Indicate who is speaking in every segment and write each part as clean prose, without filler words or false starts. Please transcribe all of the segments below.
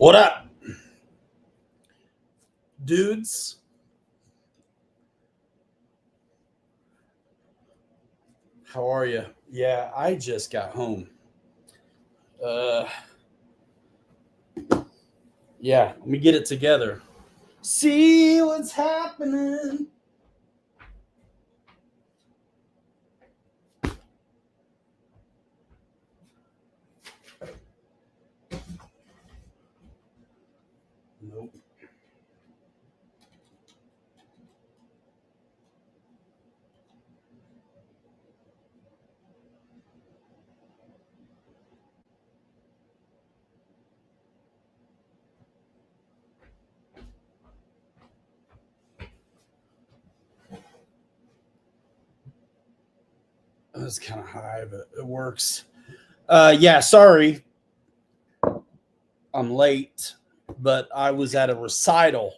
Speaker 1: What up, dudes? How are you? Yeah, I just got home. Yeah, let me get it together. See what's happening. Nope. That's kind of high, but it works. Yeah, sorry. I'm late, but I was at a recital.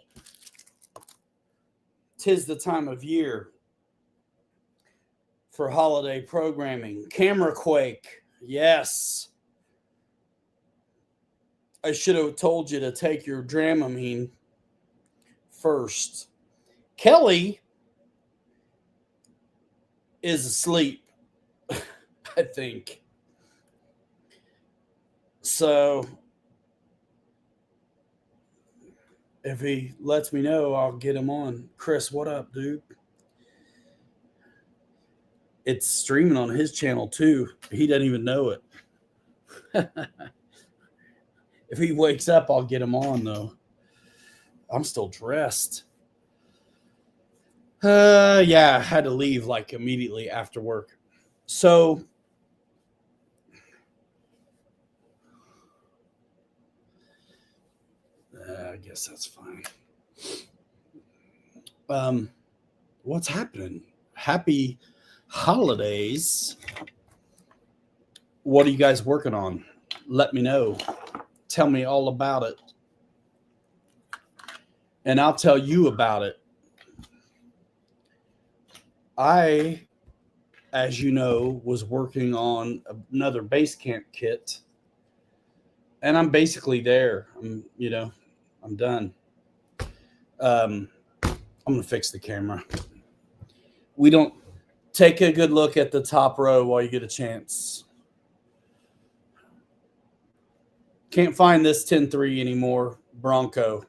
Speaker 1: 'Tis the time of year for holiday programming. Camera Quake. Yes. I should have told you to take your Dramamine first. Kelly is asleep, I think. So if he lets me know, I'll get him on. Chris, what up, dude? It's streaming on his channel too. He doesn't even know it. If he wakes up, I'll get him on though. I'm still dressed. Yeah, I had to leave like immediately after work. So I guess that's fine. What's happening? Happy holidays. What are you guys working on? Let me know. Tell me all about it. And I'll tell you about it. I, as you know, was working on another base camp kit. And I'm basically there. I'm done. I'm going to fix the camera. We don't take a good look at the top row while you get a chance. Can't find this 10.3 anymore, Bronco.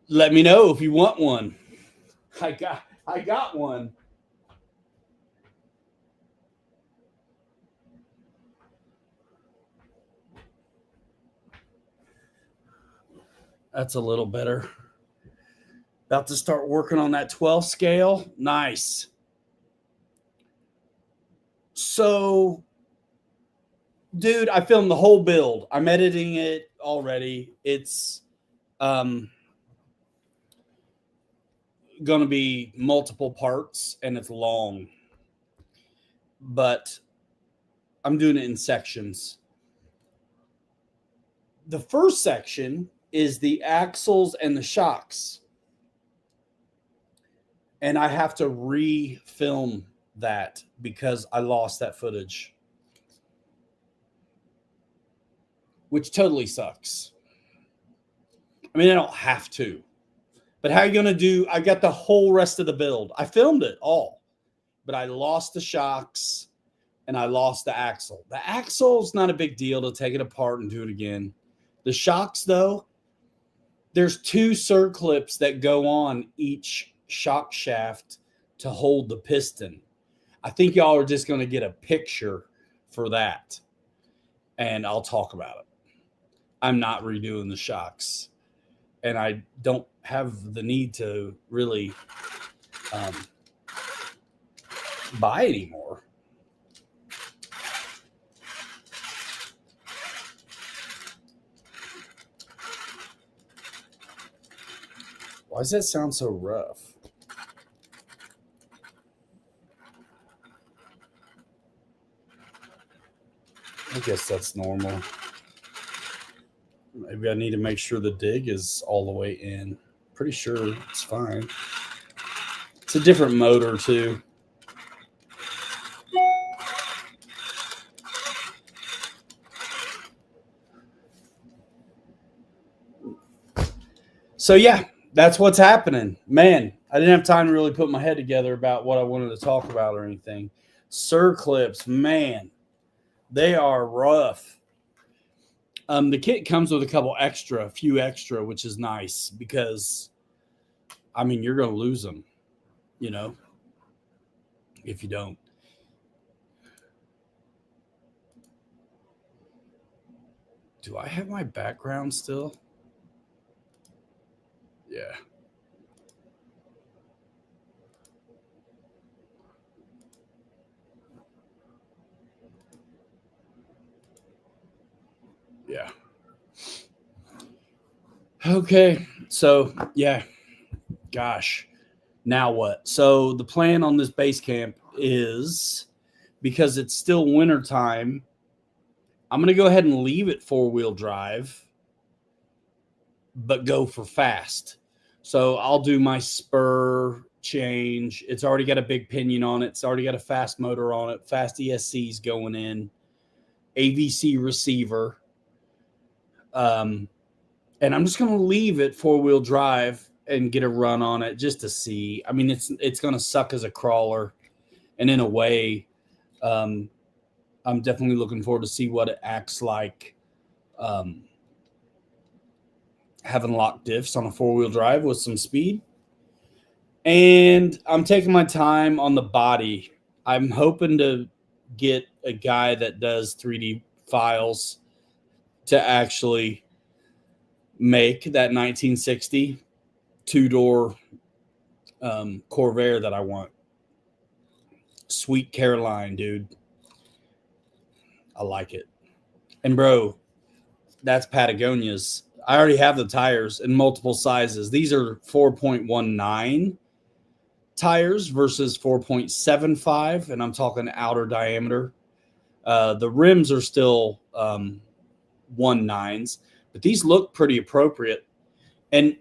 Speaker 1: Let me know if you want one. I got one. That's a little better. About to start working on that 12 scale. Nice. So, dude, I filmed the whole build. I'm editing it already. It's going to be multiple parts and it's long. But I'm doing it in sections. The first section is the axles and the shocks. And I have to re-film that because I lost that footage, which totally sucks. I mean, I don't have to, but how are you going to do? I got the whole rest of the build. I filmed it all, but I lost the shocks and I lost the axle. The axle's not a big deal to take it apart and do it again. The shocks, though, there's 2 circlips that go on each shock shaft to hold the piston. I think y'all are just going to get a picture for that, and I'll talk about it. I'm not redoing the shocks, and I don't have the need to really buy anymore. Why does that sound so rough? I guess that's normal. Maybe I need to make sure the dig is all the way in. Pretty sure it's fine. It's a different motor too. So yeah, that's what's happening. Man, I didn't have time to really put my head together about what I wanted to talk about or anything. Circlips, man, they are rough. The kit comes with a few extra, which is nice because, I mean, you're going to lose them, you know, if you don't. Do I have my background still? Yeah. Yeah. Okay. So, yeah. Gosh. Now what? So, the plan on this base camp is, because it's still wintertime, I'm going to go ahead and leave it 4-wheel drive, but go for fast. So I'll do my spur change. It's already got a big pinion on it. It's already got a fast motor on it. Fast ESC's going in. AVC receiver. And I'm just going to leave it 4-wheel drive and get a run on it just to see. I mean, it's going to suck as a crawler. And in a way, I'm definitely looking forward to see what it acts like having locked diffs on a 4-wheel drive with some speed. And I'm taking my time on the body. I'm hoping to get a guy that does 3D files to actually make that 1960 two-door Corvair that I want. Sweet Caroline, dude. I like it. And bro, that's Patagonia's. I already have the tires in multiple sizes. These are 4.19 tires versus 4.75, and I'm talking outer diameter. The rims are still 1.9s, but these look pretty appropriate. And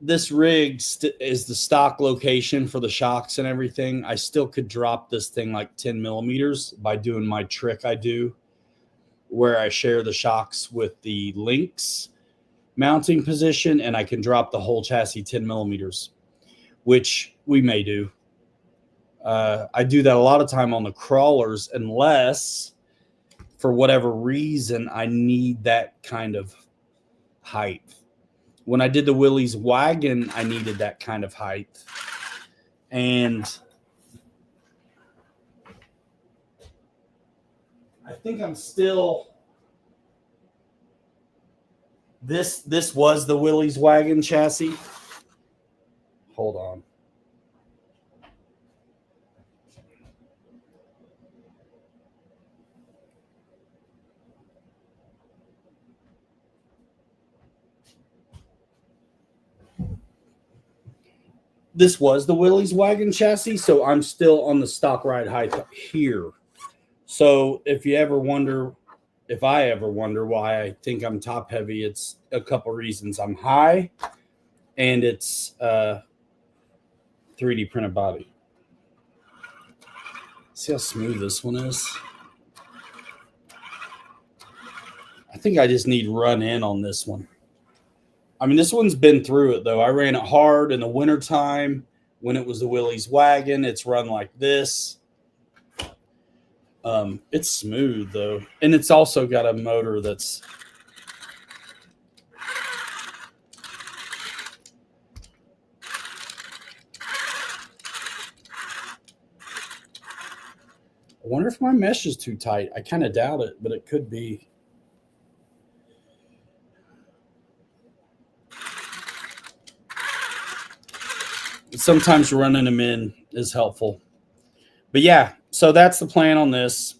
Speaker 1: this rig is the stock location for the shocks and everything. I still could drop this thing like 10 millimeters by doing my trick I do, where I share the shocks with the links mounting position, and I can drop the whole chassis 10 millimeters, which we may do. I do that a lot of time on the crawlers, unless for whatever reason I need that kind of height. When I did the Willys wagon, I needed that kind of height. And I think I'm still... This was the Willys wagon chassis. Hold on. This was the Willys wagon chassis, so I'm still on the stock ride height here. So if I ever wonder why I think I'm top heavy, it's a couple reasons. I'm high, and it's 3D printed body. See how smooth this one is? I think I just need run in on this one. I mean, this one's been through it, though. I ran it hard in the wintertime when it was the Willys wagon. It's run like this. It's smooth, though. And it's also got a motor that's... I wonder if my mesh is too tight. I kind of doubt it, but it could be. Sometimes running them in is helpful. But yeah, so that's the plan on this.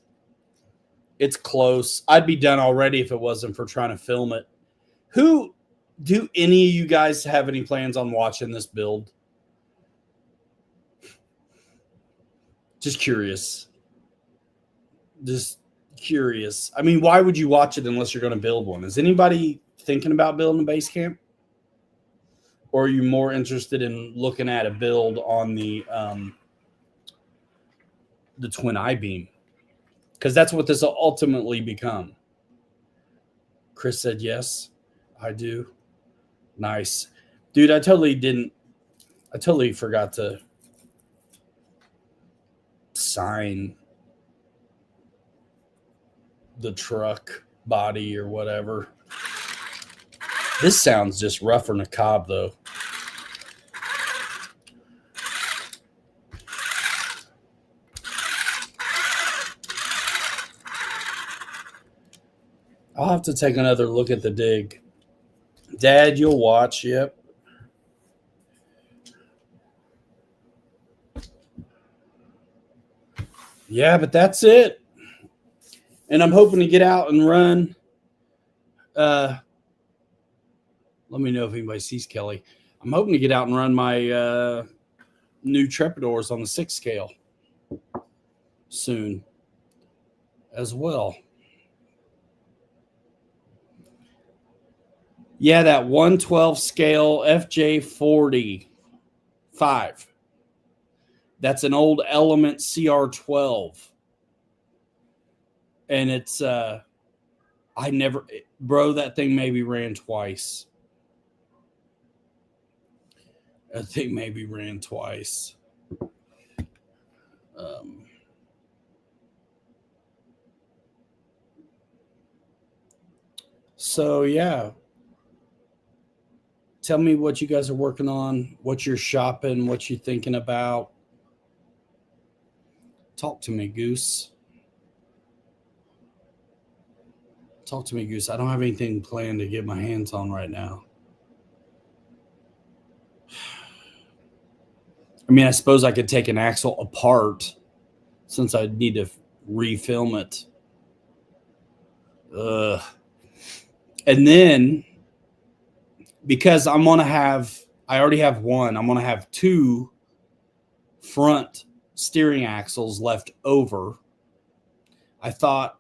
Speaker 1: It's close. I'd be done already if it wasn't for trying to film it. Do any of you guys have any plans on watching this build? Just curious. I mean, why would you watch it unless you're going to build one? Is anybody thinking about building a base camp? Or are you more interested in looking at a build on the twin I-beam? Because that's what this will ultimately become. Chris said yes, I do. Nice. Dude, I totally forgot to sign the truck body or whatever. This sounds just rougher than a cob, though. I'll have to take another look at the dig. Dad, you'll watch. Yep. Yeah, but that's it. And I'm hoping to get out and run. Let me know if anybody sees Kelly. I'm hoping to get out and run my new Trepidors on the 6 scale soon as well. Yeah, that 112 scale FJ45. That's an old Element CR12. And it's, bro, that thing maybe ran twice. I think maybe ran twice. So, yeah. Tell me what you guys are working on, what you're shopping, what you're thinking about. Talk to me, Goose. Talk to me, Goose. I don't have anything planned to get my hands on right now. I mean, I suppose I could take an axle apart since I need to refilm it. And then, because I already have one, I'm going to have 2 front steering axles left over. I thought,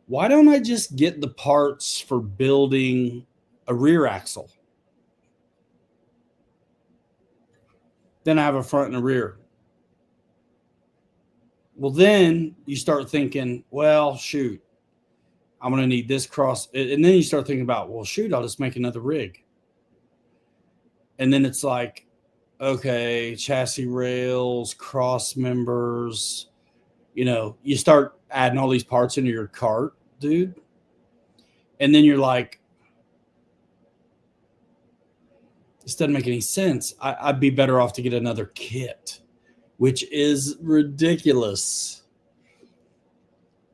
Speaker 1: why don't I just get the parts for building a rear axle? Then I have a front and a rear. Well, then you start thinking, well, shoot, I'm going to need this cross. And then you start thinking about, well, shoot, I'll just make another rig. And then it's like, okay, chassis rails, cross members, you start adding all these parts into your cart, dude. And then you're like, this doesn't make any sense. I'd be better off to get another kit, which is ridiculous.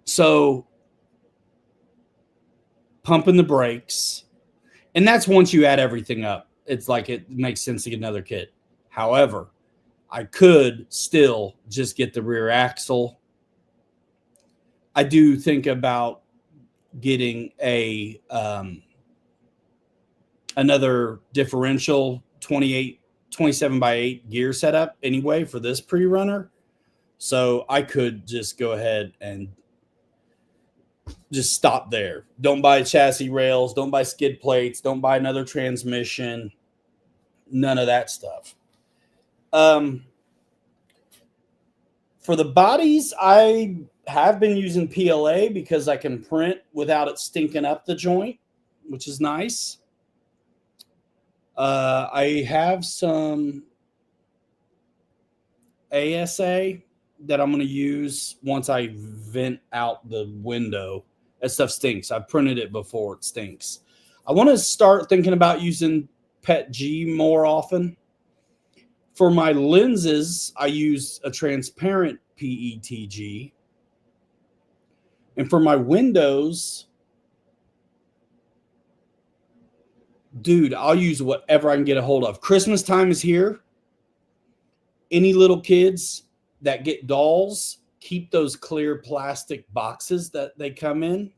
Speaker 1: So pumping the brakes, and that's once you add everything up. It's like it makes sense to get another kit. However, I could still just get the rear axle. I do think about getting another differential 27 by 8 gear setup anyway for this pre-runner. So I could just go ahead and just stop there. Don't buy chassis rails. Don't buy skid plates. Don't buy another transmission. None of that stuff. For the bodies, I have been using PLA because I can print without it stinking up the joint, which is nice. I have some ASA that I'm going to use once I vent out the window. That stuff stinks. I've printed it before. It stinks. I want to start thinking about using PETG more often. For my lenses, I use a transparent PETG. And for my windows, dude, I'll use whatever I can get a hold of. Christmas time is here. Any little kids that get dolls, keep those clear plastic boxes that they come in.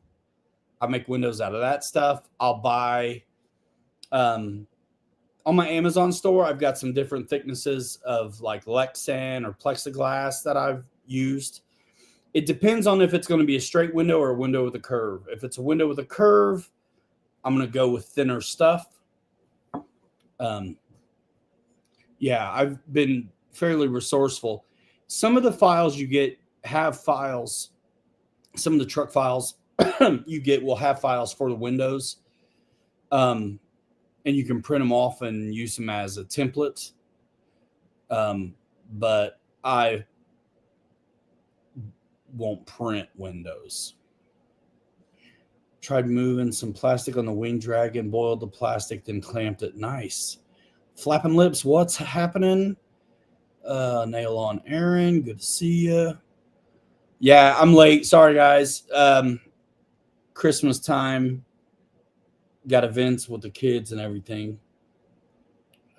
Speaker 1: I make windows out of that stuff. I'll buy, on my Amazon store, I've got some different thicknesses of like Lexan or plexiglass that I've used. It depends on if it's going to be a straight window or a window with a curve. If it's a window with a curve, I'm going to go with thinner stuff. Yeah, I've been fairly resourceful. Some of the files you get have files. Some of the truck files you get will have files for the windows. and you can print them off and use them as a template. But I won't print windows. Tried moving some plastic on the wing dragon, boiled the plastic, then clamped it. Nice. Flapping lips, what's happening? Nail on Aaron, good to see you. Yeah, I'm late. Sorry, guys. Christmas time. Got events with the kids and everything.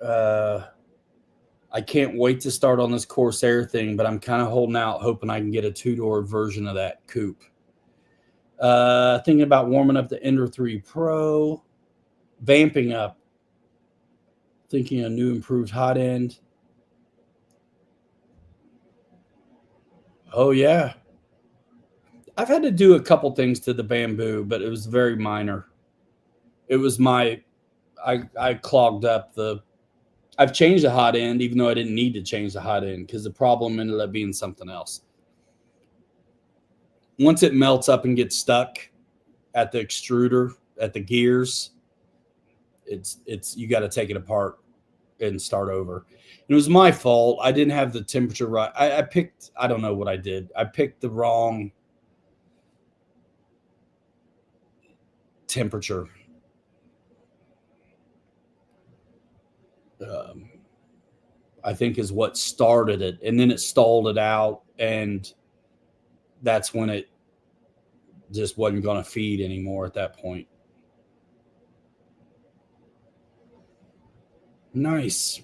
Speaker 1: I can't wait to start on this Corsair thing, but I'm kind of holding out, hoping I can get a 2-door version of that coupe. Thinking about warming up the Ender 3 Pro, vamping up, thinking a new improved hot end. Oh, yeah. I've had to do a couple things to the Bamboo, but it was very minor. It was I clogged up I've changed the hot end, even though I didn't need to change the hot end because the problem ended up being something else. Once it melts up and gets stuck at the extruder, at the gears, it's you got to take it apart and start over. It was my fault. I didn't have the temperature right. I don't know what I did. I picked the wrong temperature. I think is what started it, and then it stalled it out, and that's when it just wasn't going to feed anymore at that point. Nice.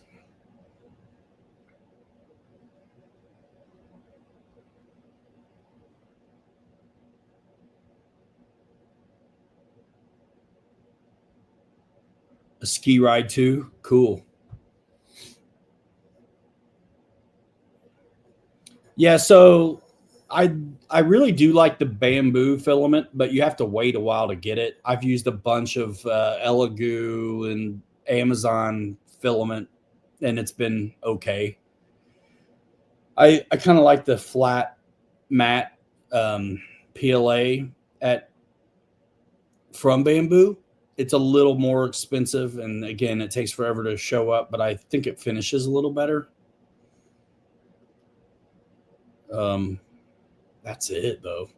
Speaker 1: A ski ride too? Cool. Yeah, so I really do like the Bamboo filament, but you have to wait a while to get it. I've used a bunch of Elegoo and Amazon filament, and it's been okay. I kind of like the flat matte PLA from Bamboo. It's a little more expensive, and again, it takes forever to show up, but I think it finishes a little better. That's it though.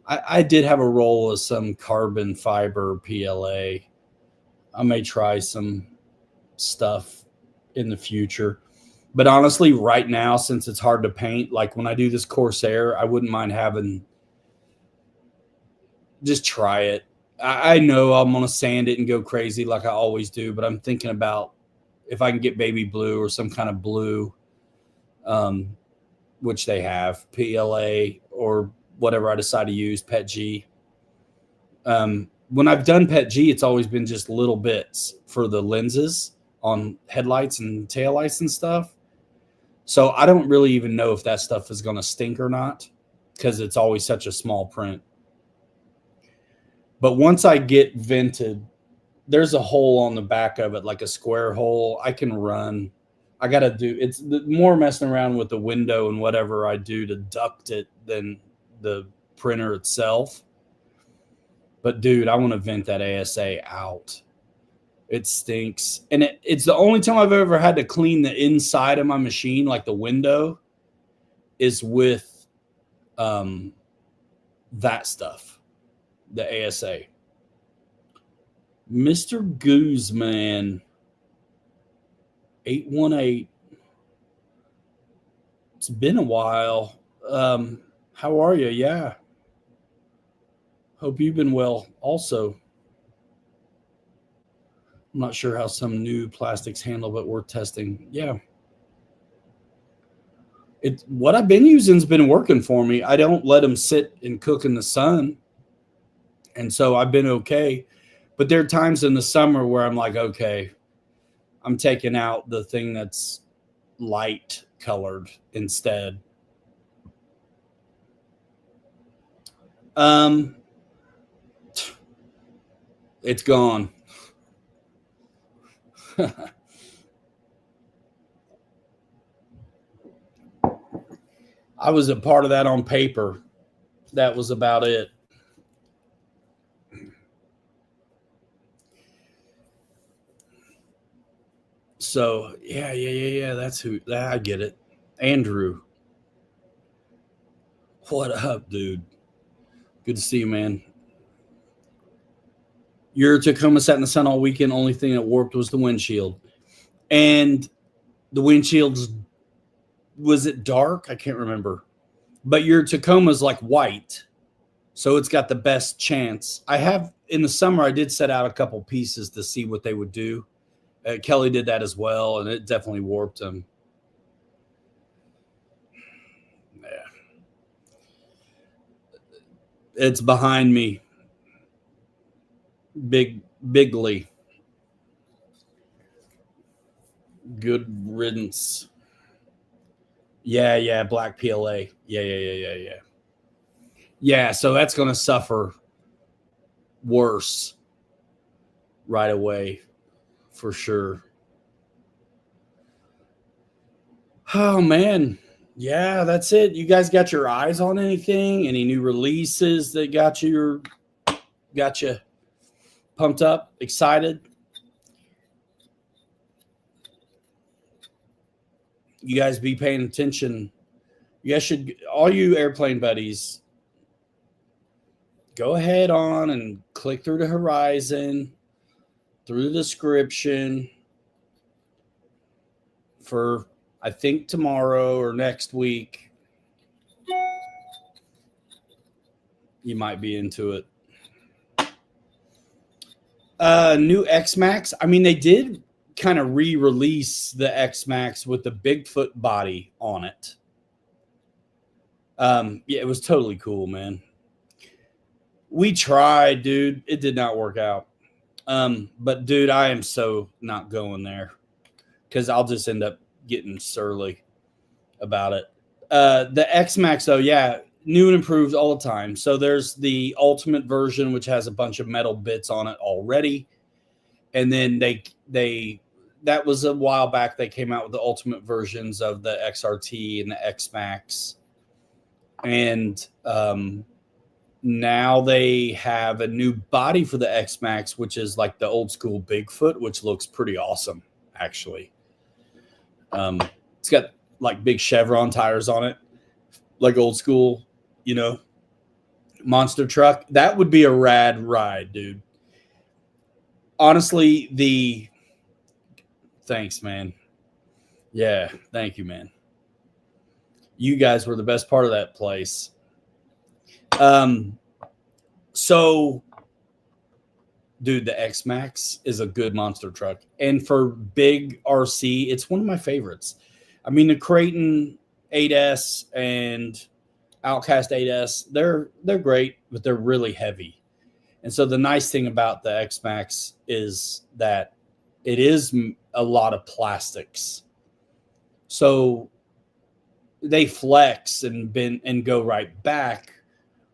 Speaker 1: I did have a roll of some carbon fiber PLA. I may try some stuff in the future, but honestly, right now, since it's hard to paint, like when I do this Corsair, I wouldn't mind having just try it. I know I'm going to sand it and go crazy like I always do, but I'm thinking about if I can get baby blue or some kind of blue, which they have, PLA or whatever I decide to use, PET G. When I've done PET G, it's always been just little bits for the lenses on headlights and taillights and stuff. So I don't really even know if that stuff is going to stink or not because it's always such a small print. But once I get vented, there's a hole on the back of it, like a square hole. I can run. I got to do it's more messing around with the window and whatever I do to duct it than the printer itself. But dude, I want to vent that ASA out. It stinks. And it's the only time I've ever had to clean the inside of my machine, like the window, is with that stuff, the ASA. Mr. Guzman 818. It's been a while. How are you? Yeah. Hope you've been well also. I'm not sure how some new plastics handle, but we're testing. Yeah. What I've been using has been working for me. I don't let them sit and cook in the sun. And so I've been okay. But there are times in the summer where I'm like, okay, I'm taking out the thing that's light colored instead. It's gone. I was a part of that on paper. That was about it. So yeah. That's who. I get it. Andrew, what up, dude? Good to see you, man. Your Tacoma sat in the sun all weekend. Only thing that warped was the windshield, and the windshield's, was it dark? I can't remember. But your Tacoma's like white, so it's got the best chance. I have in the summer. I did set out a couple pieces to see what they would do. Kelly did that as well, and it definitely warped them. Yeah, it's behind me. Bigly. Good riddance. Yeah. Black PLA. Yeah. Yeah, so that's going to suffer worse right away for sure. Oh man. Yeah, that's it. You guys got your eyes on anything? Any new releases that got you pumped up, excited? You guys be paying attention. You guys should, all you airplane buddies, go ahead on and click through the horizon, through the description for, I think, tomorrow or next week. You might be into it. New X-Max. I mean, they did kind of re-release the X-Max with the Bigfoot body on it. Yeah, it was totally cool, man. We tried, dude. It did not work out. But dude, I am so not going there because I'll just end up getting surly about it. The X-Max, though, yeah, new and improved all the time. So there's the ultimate version, which has a bunch of metal bits on it already. And then that was a while back. They came out with the ultimate versions of the XRT and the X-Max. And now they have a new body for the X-Max, which is like the old school Bigfoot, which looks pretty awesome, actually. It's got like big Chevron tires on it, like old school, monster truck. That would be a rad ride, dude. Honestly, thanks, man. Yeah, thank you, man. You guys were the best part of that place. So, dude, the X-Max is a good monster truck. And for big RC, it's one of my favorites. I mean, the Creighton 8S and Outcast 8S, they're great, but they're really heavy. And so the nice thing about the X-Max is that it is a lot of plastics. So they flex and bend and go right back,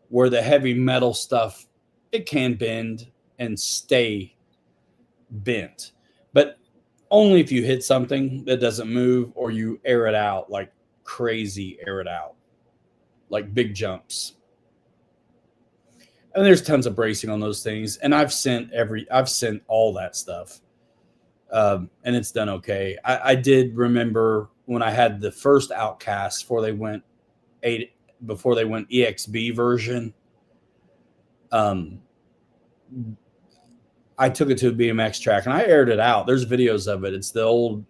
Speaker 1: where the heavy metal stuff, it can bend and stay bent. But only if you hit something that doesn't move or you air it out, like crazy air it out, like big jumps. And there's tons of bracing on those things. And I've sent all that stuff. And it's done okay. I did remember when I had the first Outcast before they went EXB version. I took it to a BMX track and I aired it out. There's videos of it. It's the old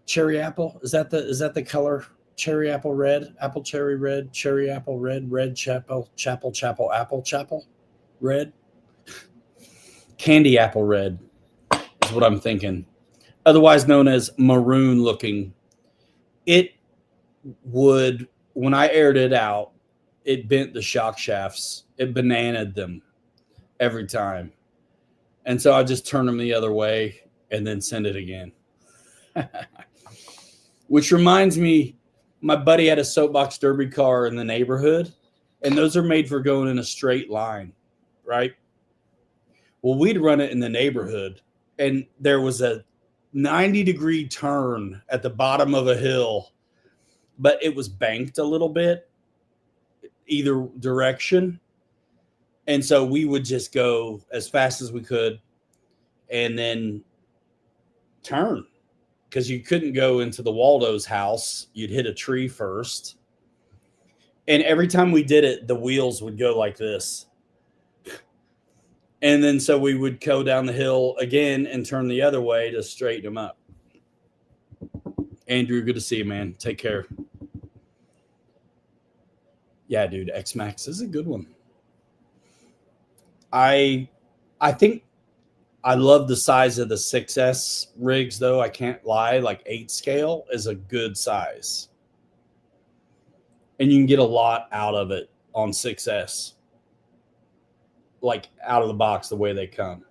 Speaker 1: cherry apple. Is that the color? Cherry apple red, apple cherry red, cherry apple red, red chapel apple red. Candy apple red is what I'm thinking. Otherwise known as maroon looking. It would, when I aired it out, it bent the shock shafts. It bananaed them every time. And so I just turn them the other way and then send it again. Which reminds me, my buddy had a soapbox derby car in the neighborhood, and those are made for going in a straight line, right? Well, we'd run it in the neighborhood, and there was a 90-degree turn at the bottom of a hill, but it was banked a little bit either direction. And so we would just go as fast as we could and then turn, because you couldn't go into the Waldo's house. You'd hit a tree first. And every time we did it, the wheels would go like this. And then so we would go down the hill again and turn the other way to straighten them up. Andrew, good to see you, man. Take care. Yeah, dude, X-Max is a good one. I think I love the size of the 6S rigs, though. I can't lie. Like 8 scale is a good size. And you can get a lot out of it on 6S. Like out of the box, the way they come.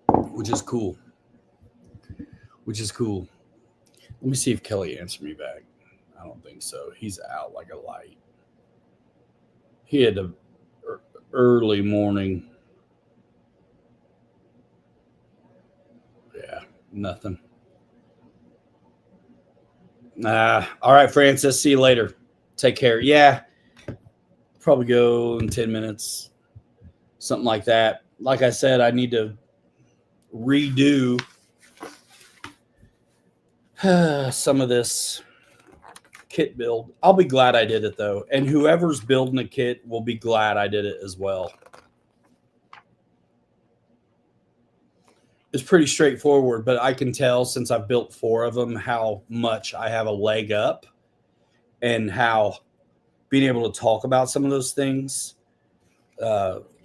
Speaker 1: Which is cool. Which is cool. Let me see if Kelly answered me back. I don't think so. He's out like a light. He had an early morning. Yeah, nothing. All right, Francis. See you later. Take care. Yeah, probably go in 10 minutes. Something like that. Like I said, I need to redo some of this kit build. I'll be glad I did it, though. And whoever's building a kit will be glad I did it as well. It's pretty straightforward, but I can tell since I've built 4 of them how much I have a leg up, and how being able to talk about some of those things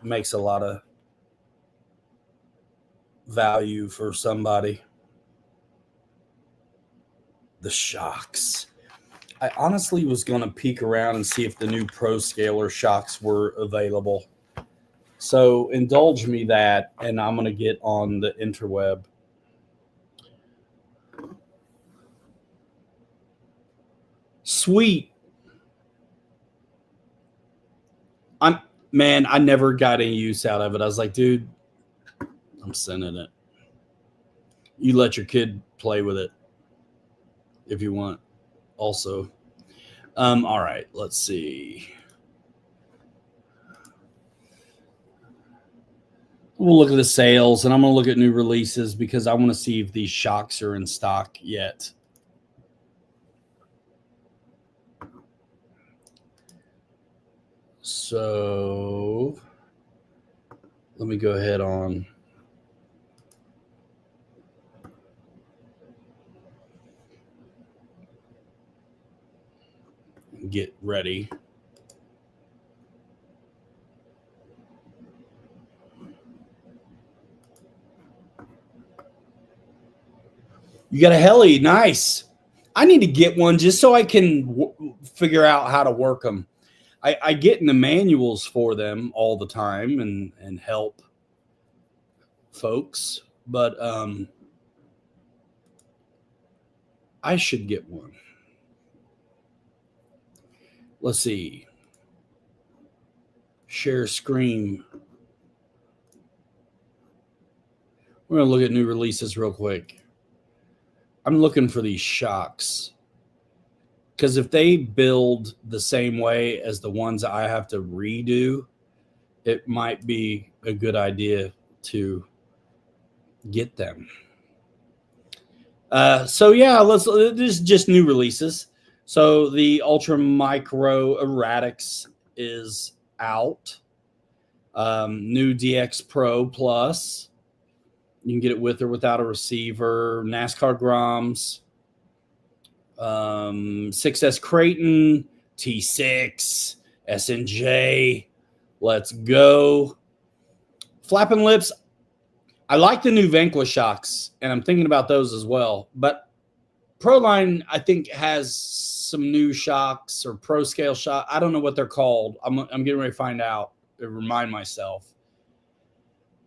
Speaker 1: makes a lot of value for somebody. The shocks. I honestly was going to peek around and see if the new Pro Scaler shocks were available. So indulge me that, and I'm going to get on the interweb. Sweet. Man, I never got any use out of it. I was like, dude, I'm sending it. You let your kid play with it if you want. Also, all right, let's see. We'll look at the sales, and I'm going to look at new releases because I want to see if these shocks are in stock yet. So let me go ahead on. Get ready. You got a heli. Nice. I need to get one just so I can figure out how to work them. I get in the manuals for them all the time and help folks, but I should get one. Let's see. Share screen. We're going to look at new releases real quick. I'm looking for these shocks. Because if they build the same way as the ones I have to redo, it might be a good idea to get them. So yeah, this is just new releases. So the Ultra Micro Erratics is out. New DX Pro Plus. You can get it with or without a receiver. NASCAR Groms. 6S Creighton, T6, S&J. Let's go. Flapping Lips. I like the new Vanquish shocks, and I'm thinking about those as well. But Proline, I think, has some new shocks or Pro Scale shock. I don't know what they're called. I'm getting ready to find out to remind myself.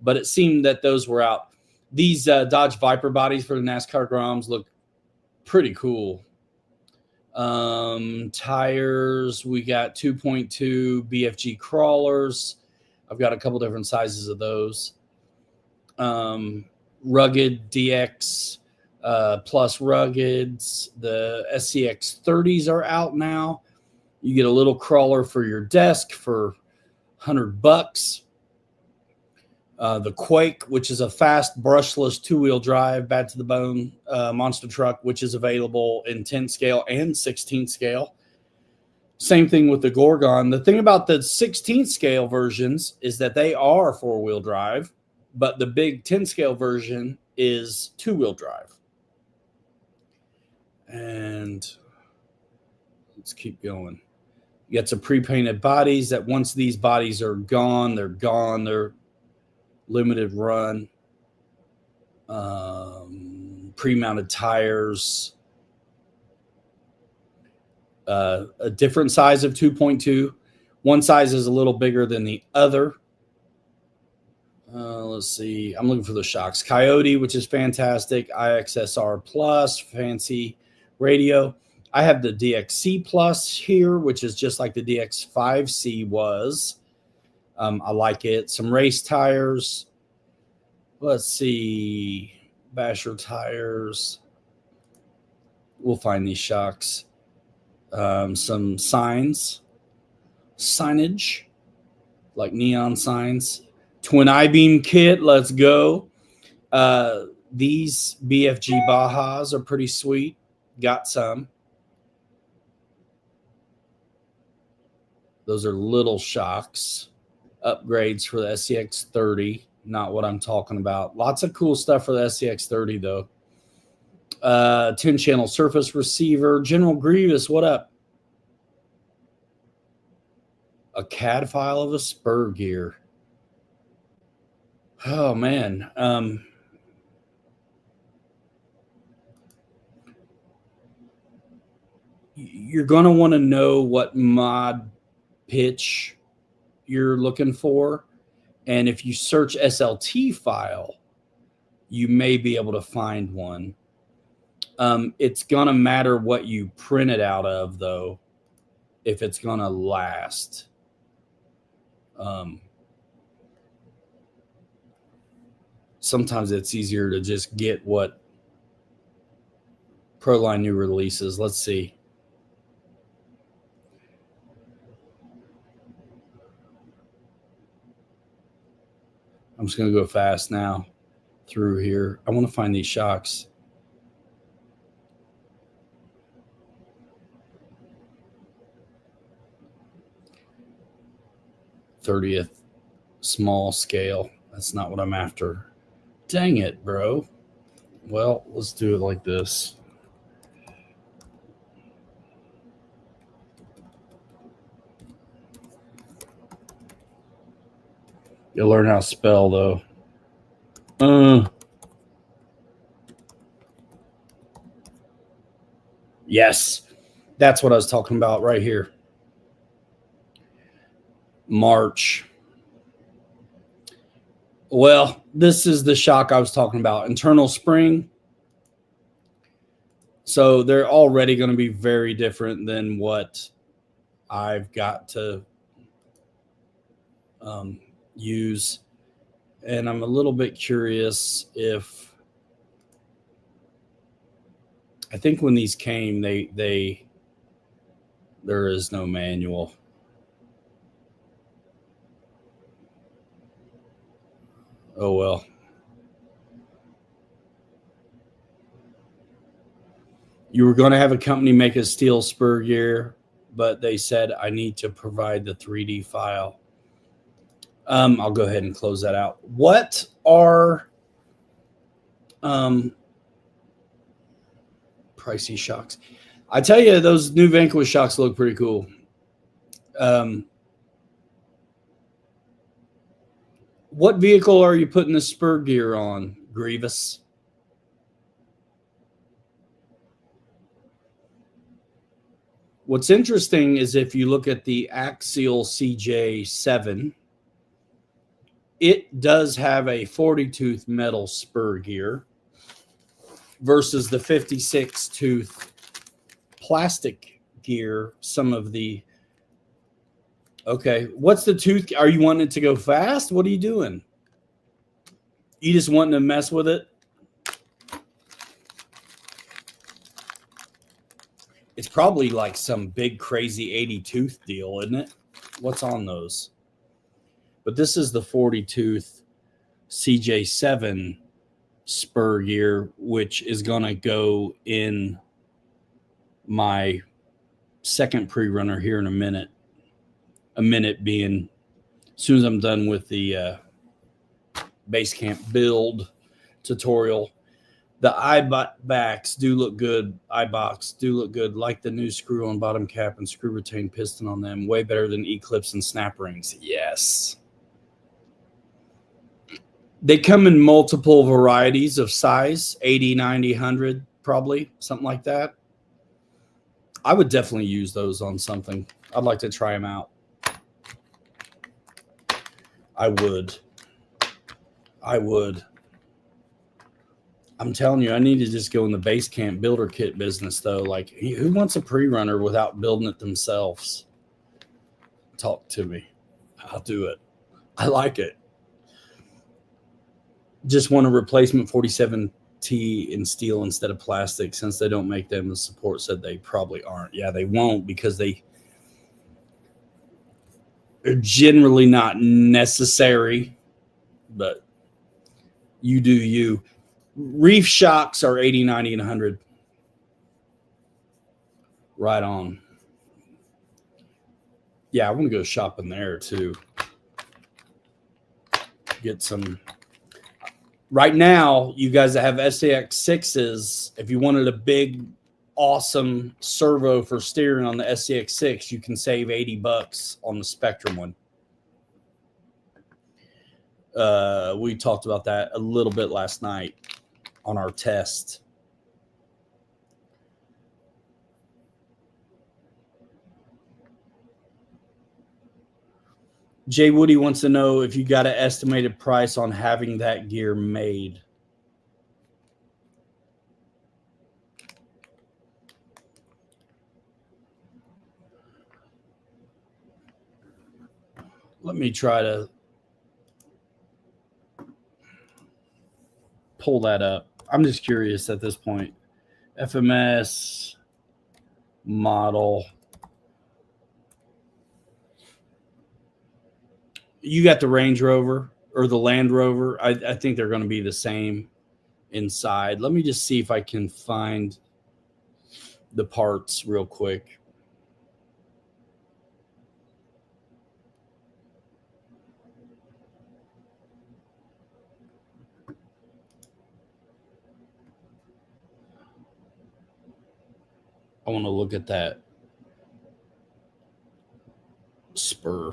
Speaker 1: But it seemed that those were out. These Dodge Viper bodies for the NASCAR Groms look pretty cool. Tires, we got 2.2 BFG crawlers. I've got a couple different sizes of those. Rugged DX plus ruggeds. The SCX 30s are out now. You get a little crawler for your desk for $100. The Quake, which is a fast brushless 2-wheel drive, bad to the bone monster truck, which is available in 10 scale and 16 scale. Same thing with the Gorgon. The thing about the 16 scale versions is that they are 4-wheel drive, but the big 10 scale version is 2-wheel drive. And let's keep going. You got some pre-painted bodies that once these bodies are gone, they're gone. They're limited run. Pre-mounted tires. A different size of 2.2. One size is a little bigger than the other. Let's see. I'm looking for the shocks. Coyote, which is fantastic. IXSR Plus, fancy radio. I have the DXC Plus here, which is just like the DX5C was. I like it. Some race tires. Let's see. Basher tires. We'll find these shocks. Some signs. Signage. Like neon signs. Twin I-beam kit. Let's go. These BFG Bajas are pretty sweet. Got some. Those are little shocks. Upgrades for the SCX30. Not what I'm talking about. Lots of cool stuff for the SCX30, though. 10-channel surface receiver. General Grievous, what up? A CAD file of a spur gear. Oh, man. You're going to want to know what mod pitch you're looking for. And if you search SLT file, you may be able to find one. It's going to matter what you print it out of, though, if it's going to last. Sometimes it's easier to just get what Proline new releases. Let's see. I'm just going to go fast now through here. I want to find these shocks. '30th small scale. That's not what I'm after. Dang it, bro. Well, let's do it like this. You'll learn how to spell, though. Yes. That's what I was talking about right here. March. Well, this is the shock I was talking about. Internal spring. So they're already going to be very different than what I've got to use. And I'm a little bit curious if, I think when these came, there is no manual. Oh, well. You were going to have a company make a steel spur gear, but they said I need to provide the 3D file. I'll go ahead and close that out. What are pricey shocks? I tell you, those new Vanquish shocks look pretty cool. What vehicle are you putting the spur gear on, Grievous? What's interesting is if you look at the Axial CJ7, it does have a 40-tooth metal spur gear versus the 56-tooth plastic gear. Some of the... Okay, what's the tooth? Are you wanting it to go fast? What are you doing? You just wanting to mess with it? It's probably like some big crazy 80-tooth deal, isn't it? What's on those? But this is the 40-tooth CJ7 spur gear, which is going to go in my second pre-runner here in a minute. A minute being as soon as I'm done with the base camp build tutorial. The backs do look good. Box do look good. Like the new screw on bottom cap and screw retained piston on them. Way better than E-clips and snap rings. Yes. They come in multiple varieties of size. 80, 90, 100, probably. Something like that. I would definitely use those on something. I'd like to try them out. I would. I'm telling you, I need to just go in the base camp builder kit business, though. Like, who wants a pre-runner without building it themselves? Talk to me. I'll do it. I like it. Just want a replacement 47T in steel instead of plastic. Since they don't make them, the support said they probably aren't. Yeah, they won't because they're generally not necessary, but you do you. Reef shocks are 80, 90, and 100. Right on. Yeah, I want to go shopping there too. Get some. Right now, you guys that have FAb if you wanted a big, awesome servo for steering on the FAb, you can save $80 on the Spectrum one. We talked about that a little bit last night on our test. Jay Woody wants to know if you got an estimated price on having that gear made. Let me try to pull that up. I'm just curious at this point. FMS model. You got the Range Rover or the Land Rover. I think they're going to be the same inside. Let me just see if I can find the parts real quick. I want to look at that spur.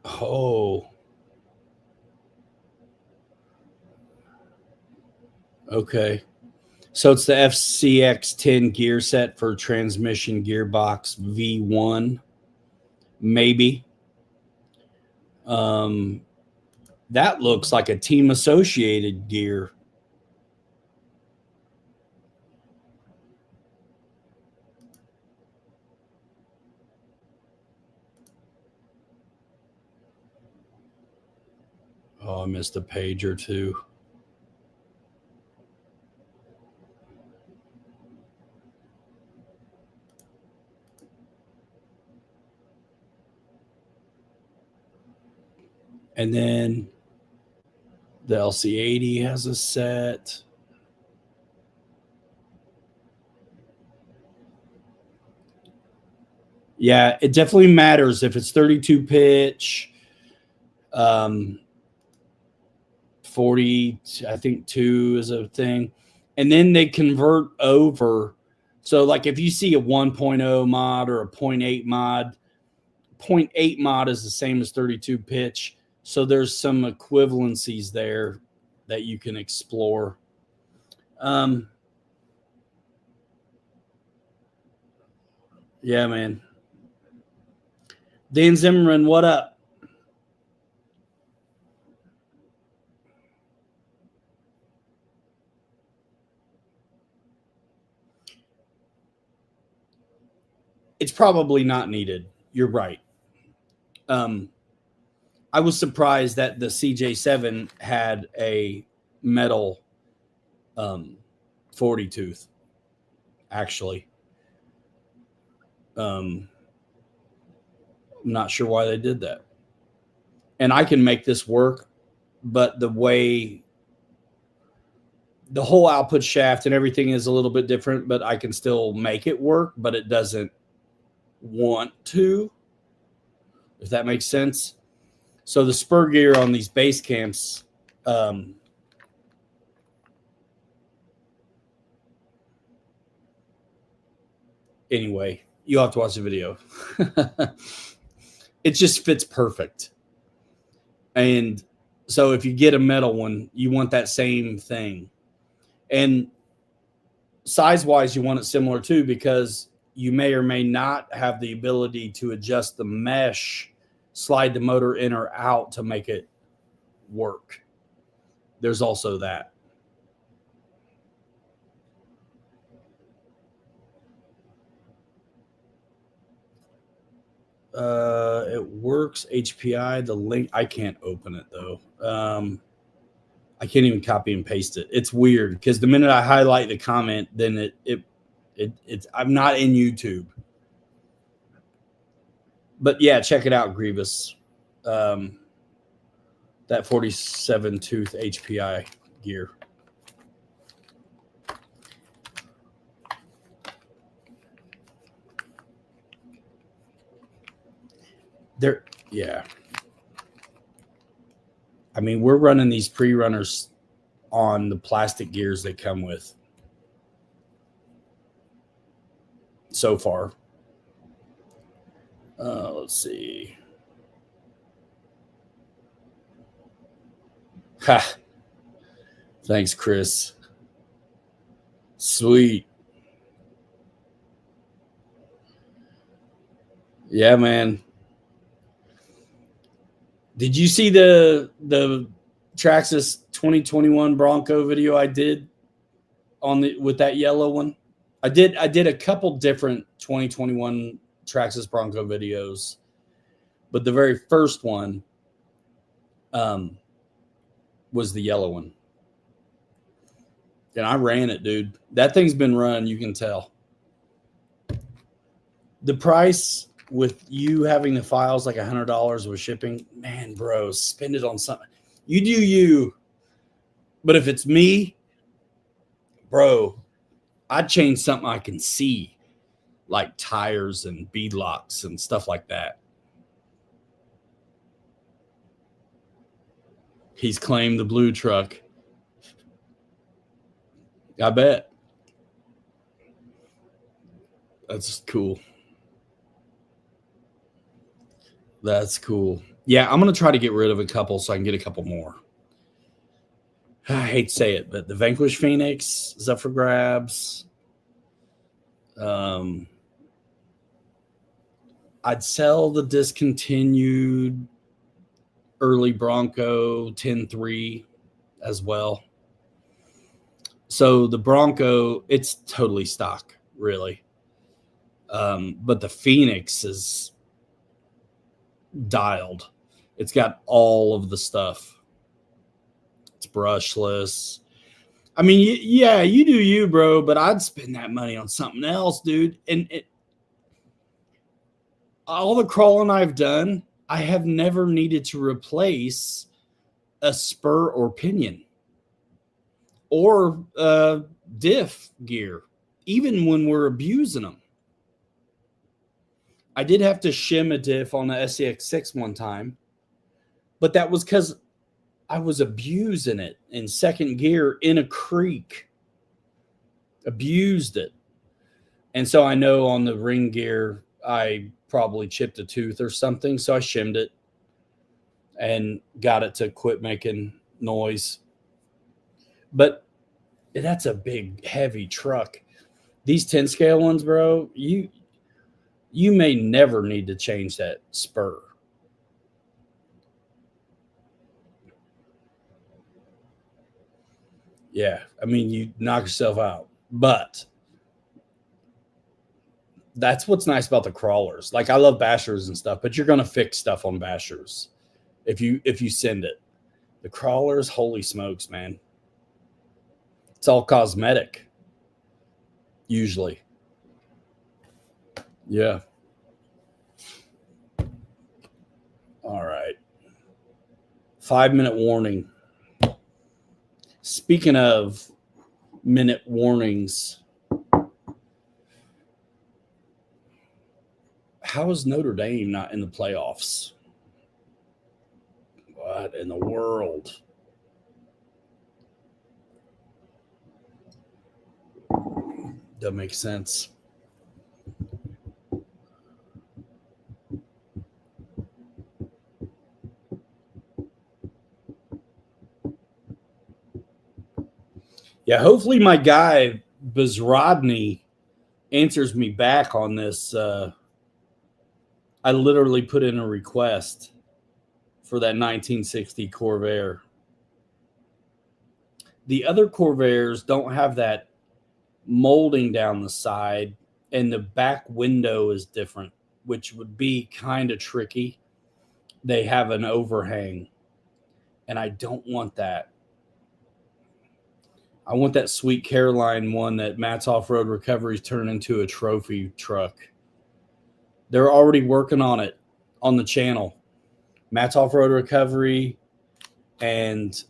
Speaker 1: Oh. Okay. So it's the FCX10 gear set for transmission gearbox V1. Maybe. That looks like a Team Associated gear. Oh, I missed a page or two. And then the LC80 has a set. Yeah, it definitely matters if it's 32 pitch, 40, I think 2 is a thing. And then they convert over. So like if you see a 1.0 mod or a 0.8 mod, 0.8 mod is the same as 32 pitch. So there's some equivalencies there that you can explore. Yeah, man. Dan Zimmerman, what up? It's probably not needed. You're right. I was surprised that the CJ7 had a metal 40 tooth, actually. I'm not sure why they did that. And I can make this work, but the way the whole output shaft and everything is a little bit different, but I can still make it work, but it doesn't want to, if that makes sense. So the spur gear on these base camps, anyway, you'll have to watch the video. It just fits perfect. And so if you get a metal one, you want that same thing. And size-wise, you want it similar too, because you may or may not have the ability to adjust the mesh, slide the motor in or out to make it work. There's also that. It works, HPI. The link, I can't open it though. I can't even copy and paste it. It's weird because the minute I highlight the comment, then it's I'm not in YouTube. But yeah, check it out, Grievous. That 47 tooth HPI gear. There, yeah. I mean, we're running these pre-runners on the plastic gears they come with so far. Let's see. Ha. Thanks, Chris. Sweet. Yeah, man. Did you see the Traxxas 2021 Bronco video I did on with that yellow one? I did a couple different 2021 Traxxas Bronco videos, but the very first one was the yellow one. And I ran it, dude. That thing's been run, you can tell. The price with you having the files like $100 with shipping, man, bro, spend it on something. You do you. But if it's me, bro, I'd change something I can see, like tires and bead locks and stuff like that. He's claimed the blue truck. I bet. That's cool. That's cool. Yeah, I'm going to try to get rid of a couple so I can get a couple more. I hate to say it, but the Vanquish Phoenix is up for grabs. I'd sell the discontinued early Bronco 10.3 as well. So the Bronco, it's totally stock, really. But the Phoenix is dialed. It's got all of the stuff. It's brushless. I mean, yeah, you do you, bro, but I'd spend that money on something else, dude. And all the crawling I've done, I have never needed to replace a spur or pinion or diff gear, even when we're abusing them. I did have to shim a diff on the SCX6 one time, but that was because I was abusing it in second gear in a creek. Abused it. And so I know on the ring gear, I probably chipped a tooth or something. So I shimmed it and got it to quit making noise. But that's a big, heavy truck. These 10 scale ones, bro, you may never need to change that spur. Yeah, I mean, you knock yourself out. But that's what's nice about the crawlers. Like, I love bashers and stuff, but you're going to fix stuff on bashers if you send it. The crawlers, holy smokes, man. It's all cosmetic, usually. Yeah. All right. 5-minute warning. Speaking of minute warnings, how is Notre Dame not in the playoffs? What in the world? Doesn't make sense. Yeah, hopefully my guy Bezrodny answers me back on this. I literally put in a request for that 1960 Corvair. The other Corvairs don't have that molding down the side, and the back window is different, which would be kind of tricky. They have an overhang, and I don't want that. I want that Sweet Caroline one that Matt's Off-Road Recovery's turned into a trophy truck. They're already working on it on the channel. Matt's Off-Road Recovery and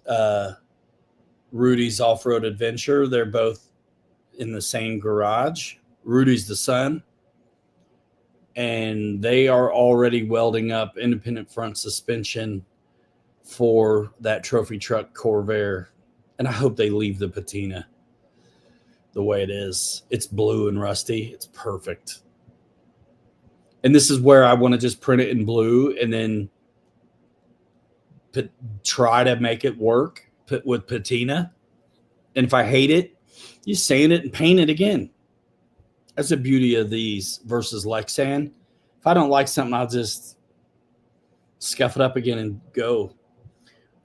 Speaker 1: Rudy's Off-Road Adventure. They're both in the same garage. Rudy's the son. And they are already welding up independent front suspension for that trophy truck Corvair. And I hope they leave the patina the way it is. It's blue and rusty. It's perfect. And this is where I want to just print it in blue and then try to make it work with patina. And if I hate it, you sand it and paint it again. That's the beauty of these versus Lexan. If I don't like something, I'll just scuff it up again and go.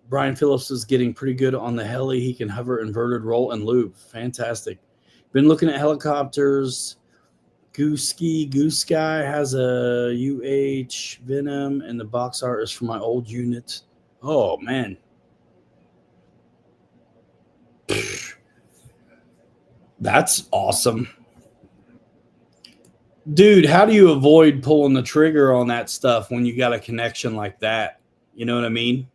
Speaker 1: Brian Phillips is getting pretty good on the heli. He can hover, inverted, roll, and loop. Fantastic. Been looking at helicopters. Goose Guy has a UH Venom, and the box art is from my old unit. Oh, man. That's awesome. Dude, how do you avoid pulling the trigger on that stuff when you got a connection like that? You know what I mean?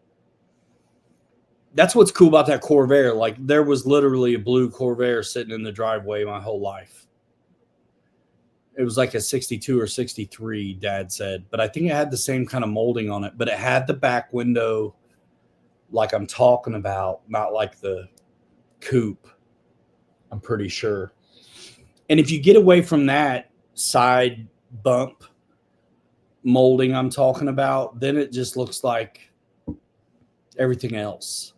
Speaker 1: That's what's cool about that Corvair. Like, there was literally a blue Corvair sitting in the driveway my whole life. It was like a 62 or 63, Dad said. But I think it had the same kind of molding on it. But it had the back window like I'm talking about, not like the coupe, I'm pretty sure. And if you get away from that side bump molding I'm talking about, then it just looks like everything else.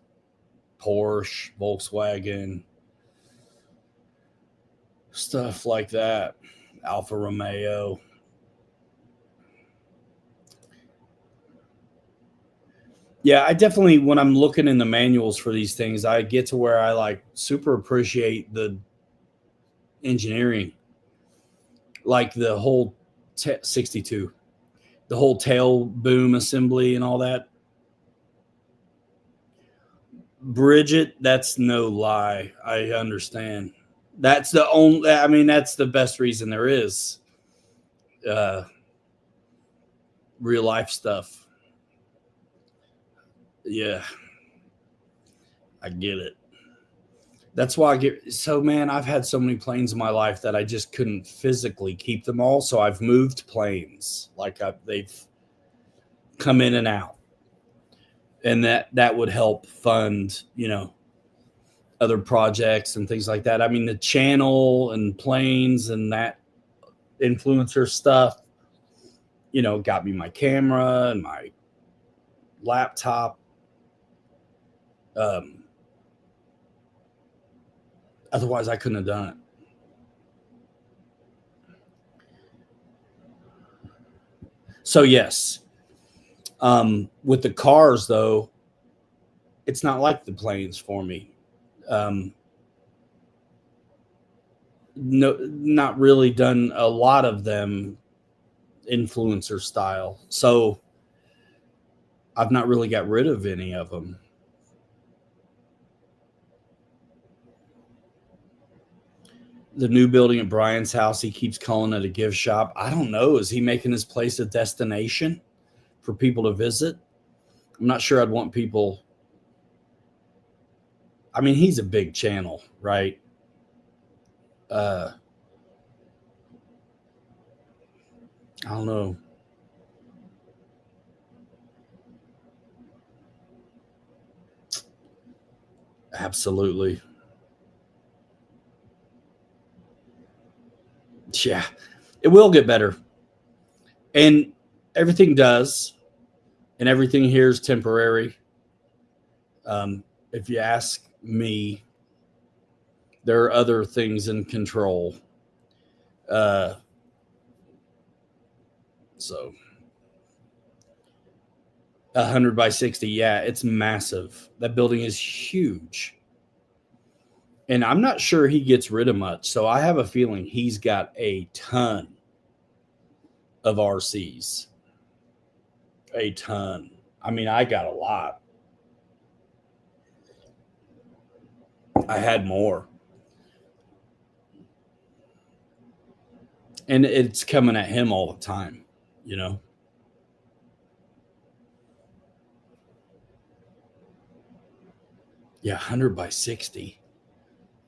Speaker 1: Porsche, Volkswagen, stuff like that. Alfa Romeo. Yeah, I definitely, when I'm looking in the manuals for these things, I get to where I like super appreciate the engineering. Like the whole 62, the whole tail boom assembly and all that. Bridget, that's no lie. I understand. That's the only, I mean, that's the best reason there is. Real life stuff. Yeah. I get it. That's why I get, so man, I've had so many planes in my life that I just couldn't physically keep them all. So I've moved planes. Like they've come in and out. And that would help fund, you know, other projects and things like that. I mean, the channel and planes and that influencer stuff, you know, got me my camera and my laptop. Otherwise, I couldn't have done it. So, yes. With the cars, though, it's not like the planes for me. No, not really done a lot of them influencer style. So I've not really got rid of any of them. The new building at Brian's house, he keeps calling it a gift shop. I don't know. Is he making his place a destination? for people to visit. I'm not sure I'd want people. I mean, he's a big channel, right? I don't know. Absolutely. Yeah, it will get better. And everything does. And everything here is temporary. If you ask me, there are other things in control. So 100 by 60, yeah, it's massive. That building is huge. And I'm not sure he gets rid of much. So I have a feeling he's got a ton of RCs. A ton. I mean, I got a lot. I had more. And it's coming at him all the time, you know? Yeah, 100 by 60.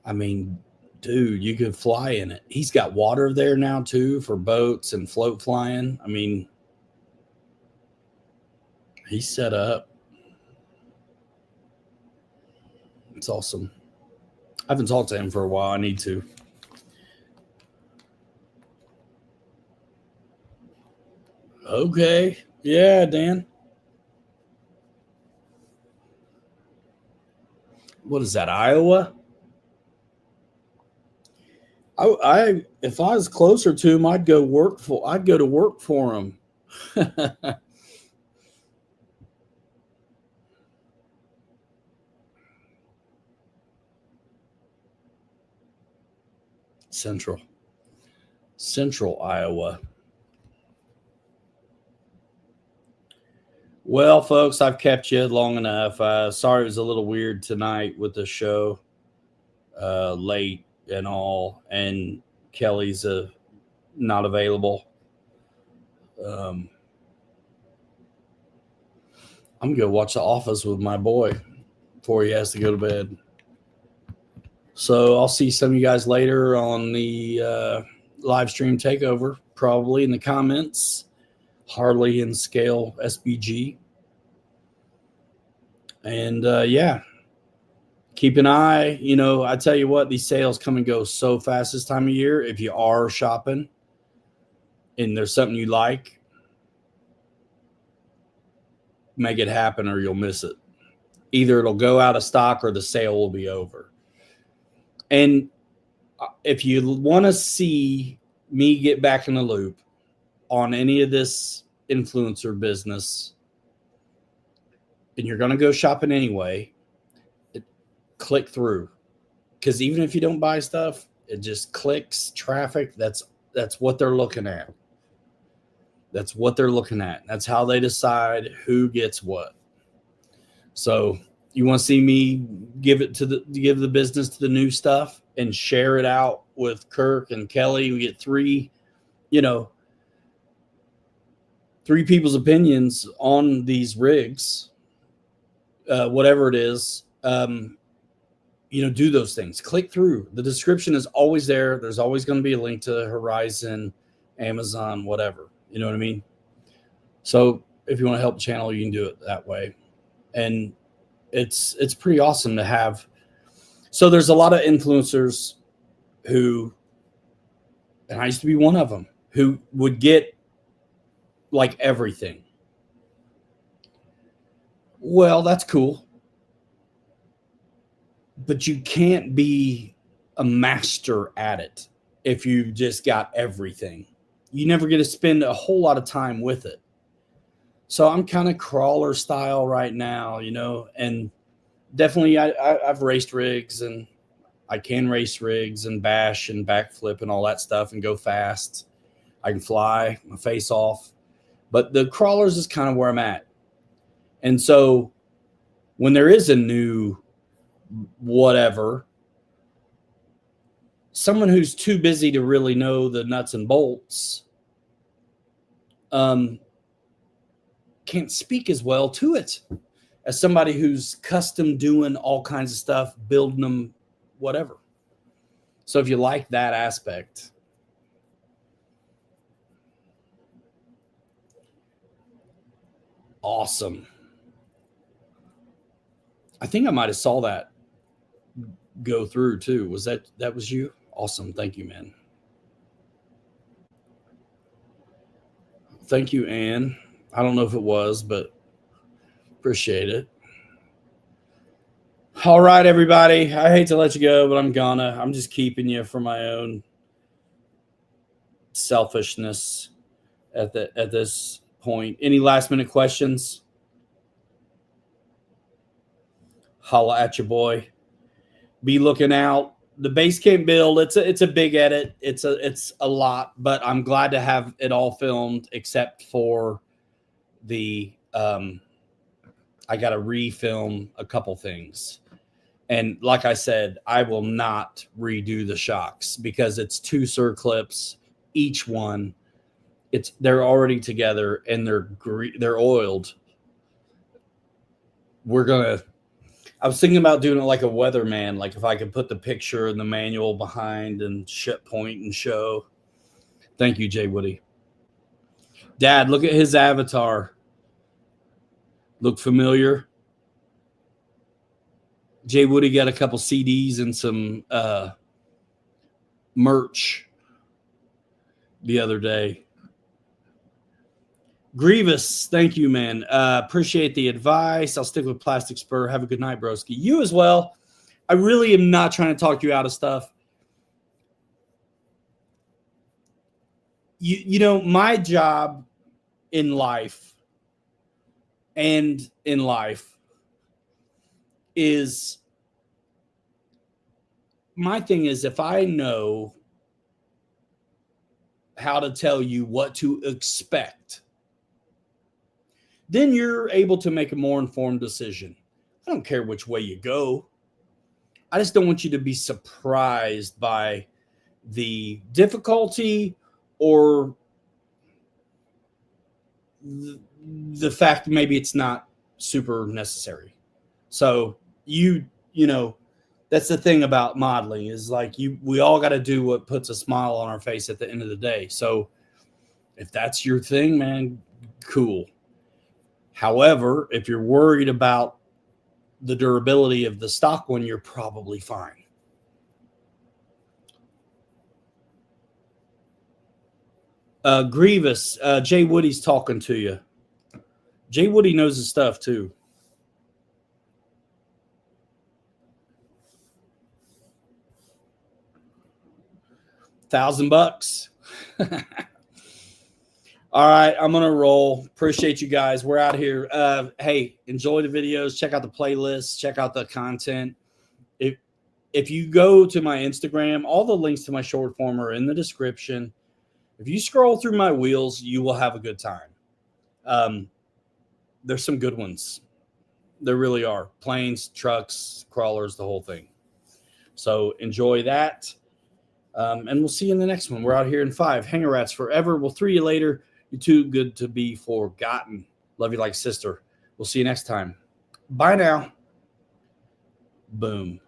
Speaker 1: I mean, dude, you could fly in it. He's got water there now, too, for boats and float flying. I mean, he's set up. It's awesome. I haven't talked to him for a while. I need to. Okay. Yeah, Dan. What is that, Iowa? I if I was closer to him, I'd go to work for him. Central Iowa. Well, folks, I've kept you long enough. Sorry it was a little weird tonight with the show, late and all, and Kelly's not available. I'm gonna watch The Office with my boy before he has to go to bed. So I'll see some of you guys later on the live stream takeover, probably in the comments. Harley and Scale SBG. And yeah, keep an eye. You know, I tell you what, these sales come and go so fast this time of year. If you are shopping and there's something you like, make it happen or you'll miss it. Either it'll go out of stock or the sale will be over. And if you want to see me get back in the loop on any of this influencer business, and you're going to go shopping anyway, click through. Because even if you don't buy stuff, it just clicks traffic. That's what they're looking at. That's what they're looking at. That's how they decide who gets what. So you want to see me give the business to the new stuff and share it out with Kirk and Kelly. We get three people's opinions on these rigs, whatever it is. Do those things. Click through. The description is always there. There's always going to be a link to Horizon, Amazon, whatever. You know what I mean? So if you want to help the channel, you can do it that way. And it's pretty awesome to have. So there's a lot of influencers who, and I used to be one of them, who would get like everything. Well, that's cool. But you can't be a master at it if you just got everything. You never get to spend a whole lot of time with it. So I'm kind of crawler style right now, and definitely I've raced rigs and I can race rigs and bash and backflip and all that stuff and go fast. I can fly my face off. But the crawlers is kind of where I'm at. And so when there is a new whatever, someone who's too busy to really know the nuts and bolts, can't speak as well to it as somebody who's custom doing all kinds of stuff, building them, whatever. So if you like that aspect, awesome. I think I might have saw that go through too. Was that was you? Awesome. Thank you, man. Thank you, Ann. I don't know if it was, but appreciate it. All right, everybody. I hate to let you go, but I'm just keeping you for my own selfishness at this point. Any last minute questions? Holla at your boy. Be looking out. The Basecamp build, it's a big edit. It's a lot, but I'm glad to have it all filmed except for the I got to refilm a couple things. And like I said, I will not redo the shocks because it's 2 circlips each one. They're already together and they're oiled. I was thinking about doing it like a weatherman, like if I could put the picture and the manual behind and point and show. Thank you, Jay Woody. Dad, look at his avatar. Look familiar? Jay Woody got a couple CDs and some merch the other day. Grievous, thank you, man. Appreciate the advice. I'll stick with Plastic Spur. Have a good night, broski. You as well. I really am not trying to talk you out of stuff. You know, my job in life is, my thing is, if I know how to tell you what to expect, then you're able to make a more informed decision. I don't care which way you go. I just don't want you to be surprised by the difficulty or the fact that maybe it's not super necessary. So you know, that's the thing about modeling is like we all got to do what puts a smile on our face at the end of the day. So if that's your thing, man, cool. However, if you're worried about the durability of the stock one, you're probably fine. Grievous, Jay Woody's talking to you. Jay Woody knows his stuff too. $1,000. All right, I'm going to roll. Appreciate you guys. We're out here. Hey, enjoy the videos. Check out the playlist. Check out the content. If you go to my Instagram, all the links to my short form are in the description. If you scroll through my wheels, you will have a good time. There's some good ones. There really are. Planes, trucks, crawlers, the whole thing. So enjoy that. And we'll see you in the next one. We're out here in 5. Hanger rats forever. We'll 3 you later. You're too good to be forgotten. Love you like sister. We'll see you next time. Bye now. Boom.